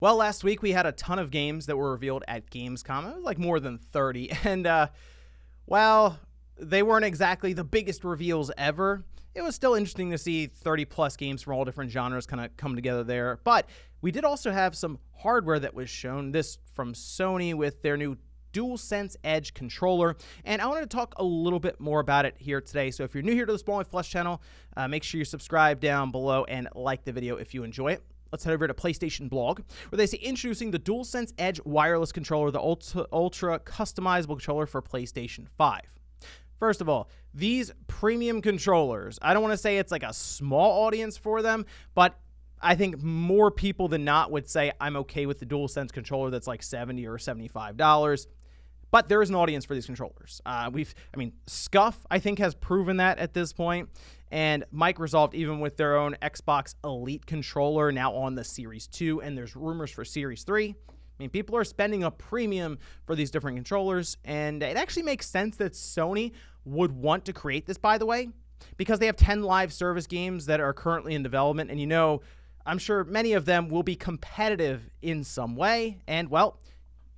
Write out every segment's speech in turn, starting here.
Well, last week we had a ton of games that were revealed at Gamescom. It was like more than 30. And while they weren't exactly the biggest reveals ever, it was still interesting to see 30 plus games from all different genres kind of come together there. But we did also have some hardware that was shown. This from Sony with their new DualSense Edge controller, and I wanted to talk a little bit more about it here today. So if you're new here to the Small My Flesh channel, make sure you subscribe down below and like the video if you enjoy it. Let's head over to PlayStation Blog, where they say introducing the DualSense Edge wireless controller, the ultra customizable controller for PlayStation 5. First of all, these premium controllers, I don't want to say it's like a small audience for them, but I think more people than not would say I'm okay with the DualSense controller that's like $70 or $75. But there is an audience for these controllers. Scuff, I think, has proven that at this point. And Microsoft, even with their own Xbox Elite controller now on the Series 2, and there's rumors for Series 3. I mean, people are spending a premium for these different controllers, and it actually makes sense that Sony would want to create this, by the way, because they have 10 live service games that are currently in development, and I'm sure many of them will be competitive in some way, and, well,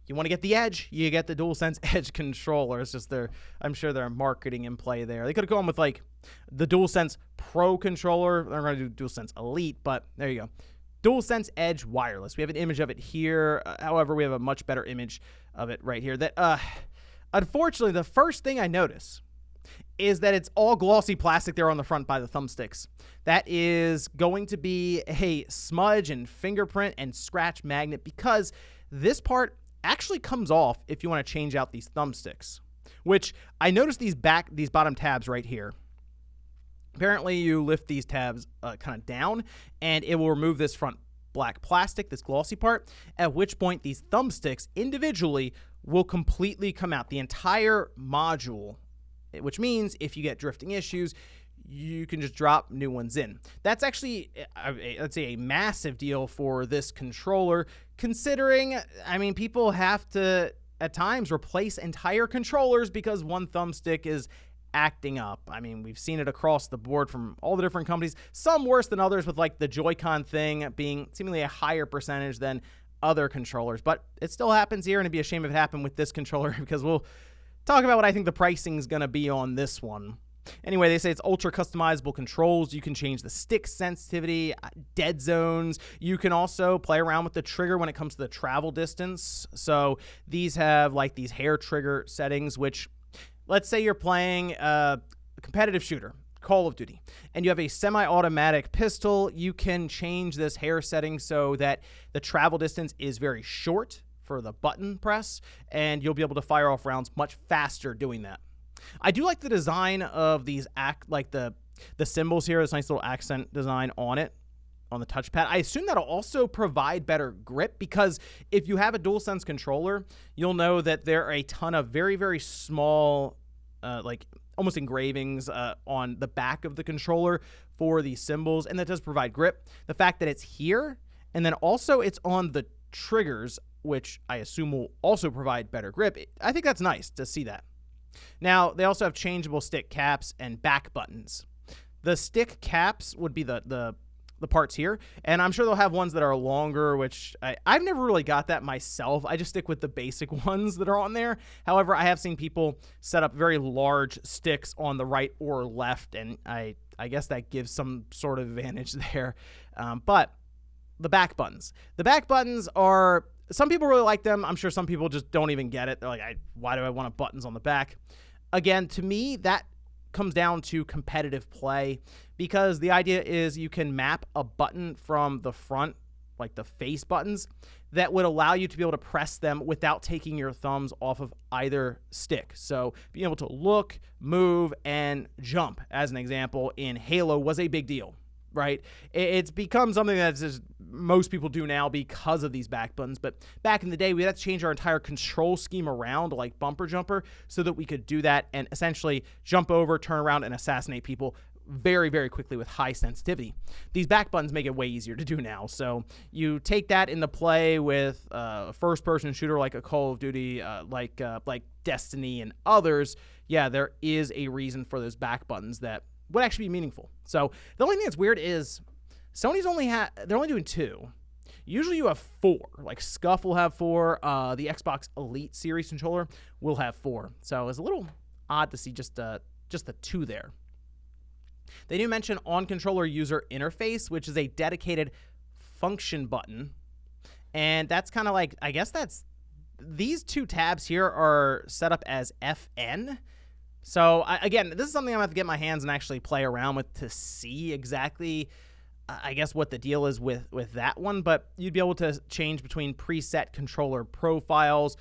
you want to get the Edge, you get the DualSense Edge controller. It's just I'm sure they're marketing in play there. They could have gone with, like, the DualSense Pro controller. They're going to do DualSense Elite, but there you go. DualSense Edge wireless. We have an image of it here. However, we have a much better image of it right here. That, unfortunately, the first thing I notice is that it's all glossy plastic there on the front by the thumbsticks. That is going to be a smudge and fingerprint and scratch magnet, because this part actually comes off if you want to change out these thumbsticks, which I noticed these bottom tabs right here. Apparently you lift these tabs kind of down and it will remove this front black plastic, this glossy part, at which point these thumbsticks individually will completely come out, the entire module, which means if you get drifting issues, you can just drop new ones in. That's actually, let's say, a massive deal for this controller, considering, people have to, at times, replace entire controllers because one thumbstick is acting up. We've seen it across the board from all the different companies, some worse than others, with like the Joy-Con thing being seemingly a higher percentage than other controllers. But it still happens here, and it'd be a shame if it happened with this controller, because we'll talk about what I think the pricing is going to be on this one. Anyway, they say it's ultra customizable controls. You can change the stick sensitivity, dead zones. You can also play around with the trigger when it comes to the travel distance. So these have like these hair trigger settings, which, let's say you're playing a competitive shooter, Call of Duty, and you have a semi-automatic pistol. You can change this hair setting so that the travel distance is very short for the button press, and you'll be able to fire off rounds much faster doing that. I do like the design of these the symbols here, this nice little accent design on it, on the touchpad. I assume that'll also provide better grip, because if you have a DualSense controller, you'll know that there are a ton of very, very small, almost engravings on the back of the controller for these symbols, and that does provide grip. The fact that it's here, and then also it's on the triggers, which I assume will also provide better grip, I think that's nice to see that. Now, they also have changeable stick caps and back buttons. The stick caps would be the parts here, and I'm sure they'll have ones that are longer, which I've never really got that myself. I just stick with the basic ones that are on there. However, I have seen people set up very large sticks on the right or left, and I guess that gives some sort of advantage there. But the back buttons. The back buttons are... Some people really like them. I'm sure some people just don't even get it. They're like, why do I want buttons on the back? Again, to me, that comes down to competitive play, because the idea is you can map a button from the front, like the face buttons, that would allow you to be able to press them without taking your thumbs off of either stick. So being able to look, move, and jump, as an example, in Halo was a big deal. Right? It's become something that just most people do now because of these back buttons. But back in the day, we had to change our entire control scheme around, like bumper jumper, so that we could do that and essentially jump over, turn around, and assassinate people very, very quickly with high sensitivity. These back buttons make it way easier to do now. So you take that into play with a first-person shooter like a Call of Duty, like Destiny and others. Yeah, there is a reason for those back buttons that would actually be meaningful. So the only thing that's weird is Sony's they're only doing two. Usually you have 4. Like Scuff will have 4. The Xbox Elite Series controller will have 4. So it's a little odd to see just the 2 there. They do mention on-controller user interface, which is a dedicated function button. And that's kind of like, I guess these 2 tabs here are set up as FN. So again, this is something I'm going to have to get my hands and actually play around with to see exactly, I guess, what the deal is with that one. But you'd be able to change between preset controller profiles.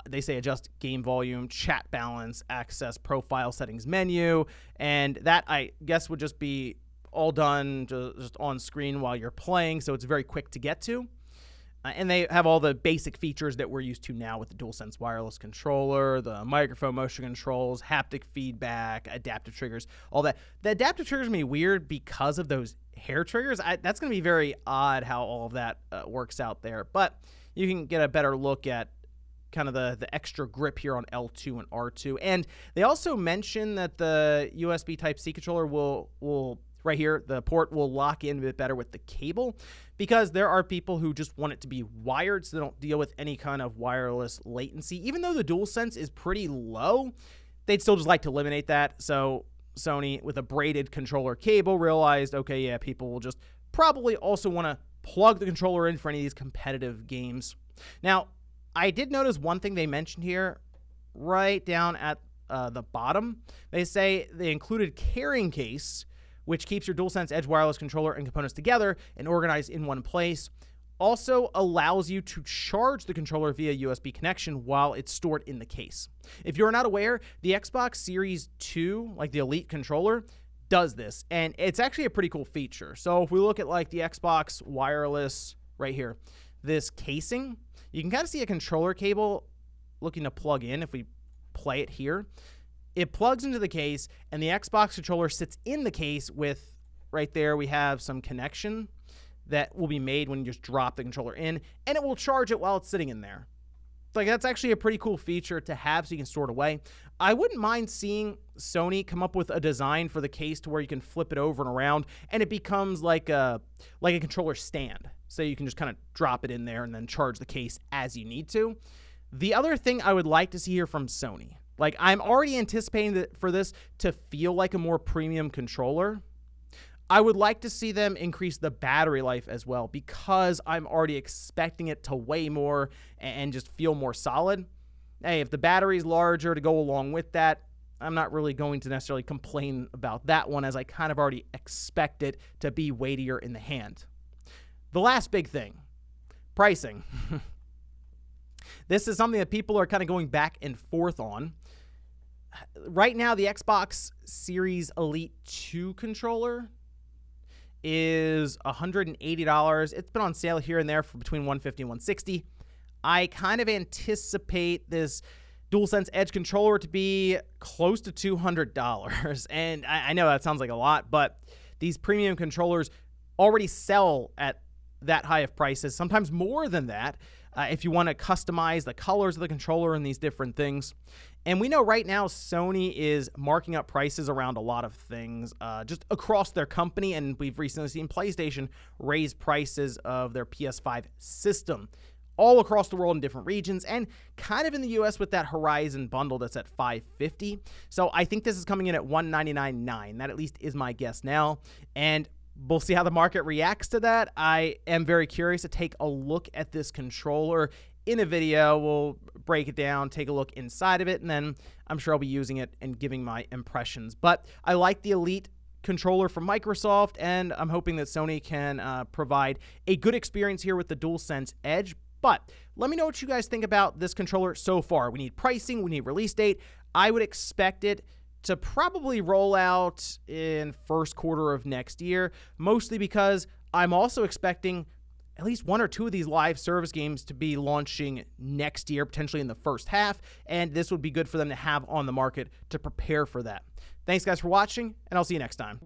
They say adjust game volume, chat balance, access profile settings menu. And that, I guess, would just be all done just on screen while you're playing. So it's very quick to get to. And they have all the basic features that we're used to now with the DualSense wireless controller, the microphone motion controls, haptic feedback, adaptive triggers, all that. The adaptive triggers may be weird because of those hair triggers. That's going to be very odd how all of that works out there. But you can get a better look at kind of the extra grip here on L2 and R2. And they also mention that the USB Type-C controller will right here, the port will lock in a bit better with the cable, because there are people who just want it to be wired so they don't deal with any kind of wireless latency. Even though the DualSense is pretty low, they'd still just like to eliminate that. So Sony, with a braided controller cable, realized, okay, yeah, people will just probably also want to plug the controller in for any of these competitive games. Now, I did notice one thing they mentioned here right down at the bottom. They say they included carrying case, which keeps your DualSense Edge wireless controller and components together and organized in one place. Also allows you to charge the controller via USB connection while it's stored in the case. If you're not aware, the Xbox Series 2, like the Elite controller, does this, and it's actually a pretty cool feature. So if we look at like the Xbox wireless right here, this casing, you can kind of see a controller cable looking to plug in if we play it here. It plugs into the case, and the Xbox controller sits in the case with, right there, we have some connection that will be made when you just drop the controller in, and it will charge it while it's sitting in there. Like, that's actually a pretty cool feature to have so you can store it away. I wouldn't mind seeing Sony come up with a design for the case to where you can flip it over and around, and it becomes like a controller stand. So you can just kind of drop it in there and then charge the case as you need to. The other thing I would like to see here from Sony, like, I'm already anticipating for this to feel like a more premium controller. I would like to see them increase the battery life as well, because I'm already expecting it to weigh more and just feel more solid. Hey, if the battery's larger to go along with that, I'm not really going to necessarily complain about that one, as I kind of already expect it to be weightier in the hand. The last big thing, pricing. This is something that people are kind of going back and forth on. Right now, the Xbox Series Elite 2 controller is $180. It's been on sale here and there for between $150 and $160. I kind of anticipate this DualSense Edge controller to be close to $200. And I know that sounds like a lot, but these premium controllers already sell at that high of prices, sometimes more than that, if you want to customize the colors of the controller and these different things. And we know right now Sony is marking up prices around a lot of things just across their company, and we've recently seen PlayStation raise prices of their PS5 system all across the world in different regions, and kind of in the US with that Horizon bundle that's at $550. So I think this is coming in at $199.9. That at least is my guess now, and we'll see how the market reacts to that. I am very curious to take a look at this controller in a video. We'll break it down, take a look inside of it, and then I'm sure I'll be using it and giving my impressions. But I like the Elite controller from Microsoft, and I'm hoping that Sony can provide a good experience here with the DualSense Edge. But let me know what you guys think about this controller so far. We need pricing, we need release date. I would expect it to probably roll out in first quarter of next year, mostly because I'm also expecting at least 1 or 2 of these live service games to be launching next year, potentially in the first half, and this would be good for them to have on the market to prepare for that. Thanks, guys, for watching, and I'll see you next time.